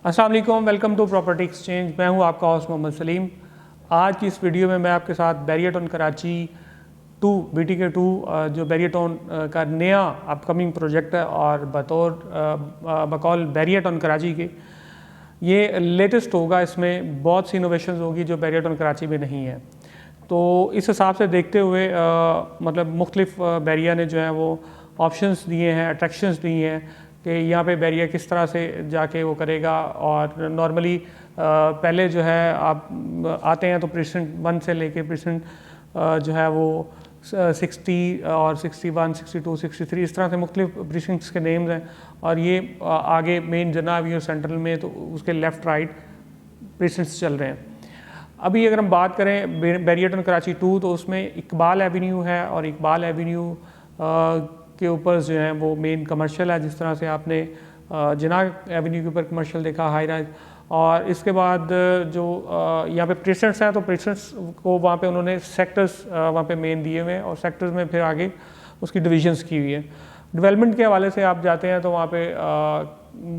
अस्सलाम वालेकुम, welcome to property exchange. मैं हूं आपका होस्ट मोहम्मद सलीम। आज की इस वीडियो में मैं आपके साथ बैरियटॉन कराची 2 BTK 2 जो बैरियटॉन का नया अपकमिंग प्रोजेक्ट है और बकौल बैरियटॉन कराची के ये लेटेस्ट होगा। इसमें बहुत सी इनोवेशंस होगी जो बैरियटॉन कराची में नहीं है। तो इस हिसाब से देखते हुए मतलब मुख्तलिफ बैरिया ने जो है वो ऑप्शंस दिए हैं, अट्रैक्शंस दिए हैं कि यहाँ पे बैरिया किस तरह से जाके वो करेगा। और नॉर्मली पहले जो है आप आते हैं तो प्रेसिडेंट 1 से लेके प्रेसिडेंट जो है वो 60 और 61, 62, 63 इस तरह से मुख्तलिफ प्रेसिडेंट्स के नेम्स हैं। और ये आगे मेन जनाब ये सेंट्रल में तो उसके लेफ़्ट राइट प्रेसिडेंट्स चल रहे हैं। अभी अगर हम बात करें बैरियटॉन कराची 2 तो उसमें इकबाल एवेन्यू है और इकबाल एवेन्यू के ऊपर जो है वो मेन कमर्शियल है। जिस तरह से आपने जिनाह एवेन्यू के ऊपर कमर्शियल देखा हाई राइज। और इसके बाद जो यहाँ पे प्रेसिडेंट्स हैं तो प्रेसिडेंट्स को वहाँ पे उन्होंने सेक्टर्स वहाँ पे मेन दिए हुए हैं और सेक्टर्स में फिर आगे उसकी डिविजन्स की हुई है। डेवलपमेंट के हवाले से आप जाते हैं तो वहाँ पे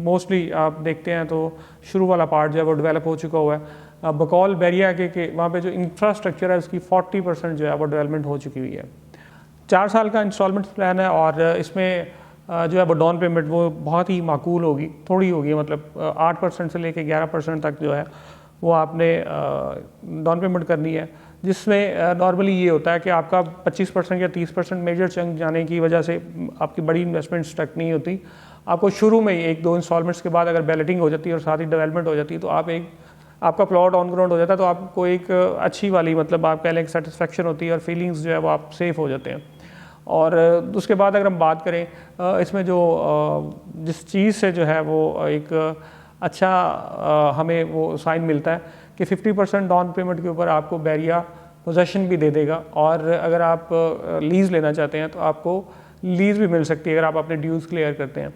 मोस्टली आप देखते हैं तो शुरू वाला पार्ट जो है वो डेवलप हो चुका हुआ है। बकौल बैरिया के वहाँ पे जो इंफ्रास्ट्रक्चर है उसकी 40% जो है वो डेवलपमेंट हो चुकी हुई है। 4 साल का इंस्टॉलमेंट प्लान है और इसमें जो है वो डाउन पेमेंट वो बहुत ही माकूल होगी, थोड़ी होगी, मतलब 8% से लेके 11% तक जो है वो आपने डाउन पेमेंट करनी है। जिसमें नॉर्मली ये होता है कि आपका 25% या 30% मेजर चंक जाने की वजह से आपकी बड़ी इन्वेस्टमेंट स्टक नहीं होती। आपको शुरू में ही 1-2 इंस्टॉलमेंट्स के बाद अगर बैलेटिंग हो जाती है और साथ ही डेवलपमेंट हो जाती है तो आपका प्लॉट ऑन ग्राउंड हो जाता है तो आपको एक अच्छी वाली मतलब आप कह लें सेटिस्फेक्शन होती है और फीलिंग्स जो है वो आप सेफ हो जाते हैं। और उसके बाद अगर हम बात करें इसमें जो जिस चीज़ से जो है वो एक अच्छा हमें वो साइन मिलता है कि 50% डाउन पेमेंट के ऊपर आपको बैरिया पोजेसन भी दे देगा। और अगर आप लीज़ लेना चाहते हैं तो आपको लीज़ भी मिल सकती है अगर आप अपने ड्यूज़ क्लियर करते हैं।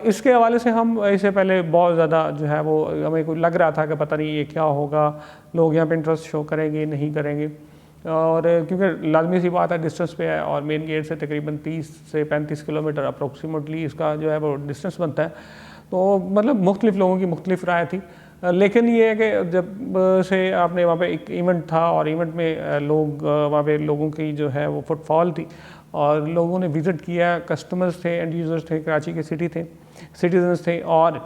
इसके हवाले से हम इससे पहले बहुत ज़्यादा जो है वो हमें को लग रहा था कि पता नहीं ये क्या होगा, लोग यहाँ पे इंटरेस्ट शो करेंगे नहीं करेंगे। और क्योंकि लाजमी सी बात है डिस्टेंस पे है और मेन गेट से तकरीबन 30 से 35 किलोमीटर अप्रोक्सीमेटली इसका जो है वो डिस्टेंस बनता है। तो मतलब मुख्तलिफ लोगों की मुख्तलिफ राय थी। लेकिन ये है कि जब से आपने वहाँ पे एक इवेंट था और इवेंट में लोग वहाँ पे लोगों की जो है वो फुटफॉल थी और लोगों ने विज़िट किया, कस्टमर्स थे, एंड यूज़र्स थे, कराची के सिटीजन्स थे। और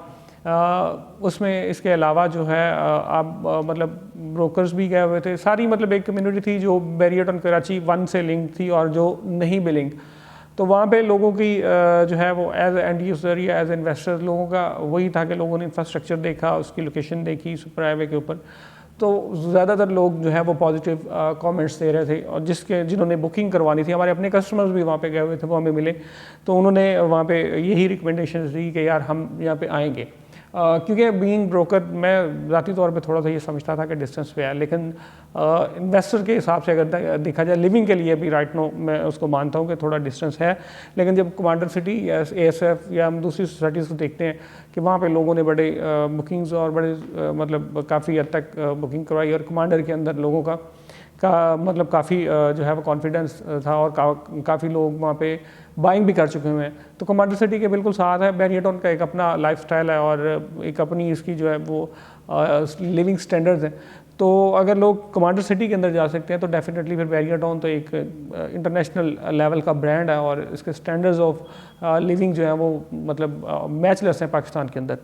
उसमें इसके अलावा जो है आप मतलब ब्रोकर्स भी गए हुए थे। सारी मतलब एक कम्युनिटी थी जो बैरियटॉन कराची 1 से लिंक थी और जो नहीं भी लिंक। तो वहाँ पे लोगों की जो है वो एज एंड यूज़र या एज इन्वेस्टर लोगों का वही था कि लोगों ने इंफ्रास्ट्रक्चर देखा, उसकी लोकेशन देखी सुपर हाईवे के ऊपर। तो ज़्यादातर लोग जो है वो पॉजिटिव कमेंट्स दे रहे थे और जिन्होंने बुकिंग करवानी थी, हमारे अपने कस्टमर्स भी वहाँ पे गए हुए थे, वो हमें मिले तो उन्होंने वहाँ पे यही रिकमेंडेशन दी कि यार हम यहाँ पे आएंगे। क्योंकि बीइंग ब्रोकर मैं ज़ाती तौर पे थोड़ा सा ये समझता था कि डिस्टेंस पे है, लेकिन इन्वेस्टर के हिसाब से अगर देखा जाए लिविंग के लिए भी राइट नो मैं उसको मानता हूँ कि थोड़ा डिस्टेंस है। लेकिन जब कमांडर सिटी या ASF या हम दूसरी सोसाइटीज़ को देखते हैं कि वहाँ पे लोगों ने बड़े बुकिंग्स और बड़े मतलब काफ़ी हद तक बुकिंग करवाई और कमांडर के अंदर लोगों का मतलब काफ़ी जो है वो कॉन्फिडेंस था और काफ़ी लोग वहाँ पे बाइंग भी कर चुके हुए हैं। तो कमांडर सिटी के बिल्कुल साथ है। बैरियटॉन का एक अपना लाइफस्टाइल है और एक अपनी इसकी जो है वो लिविंग स्टैंडर्ड्स हैं। तो अगर लोग कमांडर सिटी के अंदर जा सकते हैं तो डेफिनेटली फिर बैरियटॉन तो एक इंटरनेशनल लेवल का ब्रांड है और इसके स्टैंडर्ड्स ऑफ लिविंग जो है वो मतलब मैचलेस हैं पाकिस्तान के अंदर।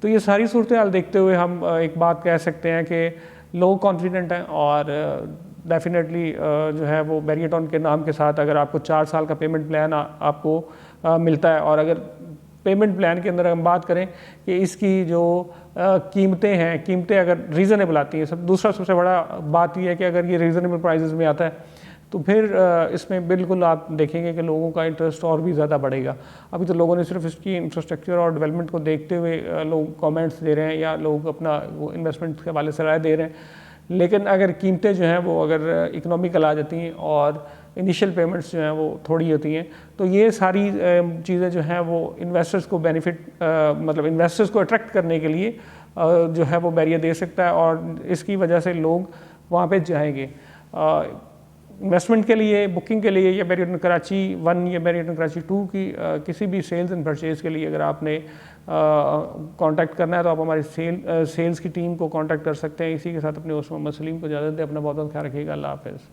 तो ये सारी सूरत हाल देखते हुए हम एक बात कह सकते हैं कि लोग कॉन्फिडेंट हैं और डेफिनेटली जो है वो बैरियटॉन के नाम के साथ अगर आपको 4 साल का पेमेंट प्लान आपको मिलता है। और अगर पेमेंट प्लान के अंदर हम बात करें कि इसकी जो कीमतें अगर रीज़नेबल आती हैं, दूसरा सबसे बड़ा बात यह है कि अगर ये रीज़नेबल प्राइसेस में आता है तो फिर इसमें बिल्कुल आप देखेंगे कि लोगों का इंटरेस्ट और भी ज़्यादा बढ़ेगा। अभी तो लोगों ने सिर्फ इसकी इंफ्रास्ट्रक्चर और डेवलपमेंट को देखते हुए लोग कमेंट्स दे रहे हैं या लोग अपना वो इन्वेस्टमेंट के हवाले से राय दे रहे हैं। लेकिन अगर कीमतें जो हैं वो अगर इकोनॉमिकल आ जाती हैं और इनिशियल पेमेंट्स जो हैं वो थोड़ी होती हैं तो ये सारी चीज़ें जो हैं वो इन्वेस्टर्स को बेनिफिट मतलब इन्वेस्टर्स को अट्रैक्ट करने के लिए जो है वो बैरियर दे सकता है और इसकी वजह से लोग वहाँ पे जाएंगे। इन्वेस्टमेंट के लिए, बुकिंग के लिए, या बैरियट इन कराची 1 या बैरियट इन कराची 2 की किसी भी सेल्स एंड परचेज़ के लिए अगर आपने कांटेक्ट करना है तो आप हमारी सेल्स की टीम को कांटेक्ट कर सकते हैं। इसी के साथ अपने होस्ट मोहम्मद सलीम को इजाज़त दें। अपना बहुत बहुत ख्याल रखिएगा। अल्लाह हाफ़िज़।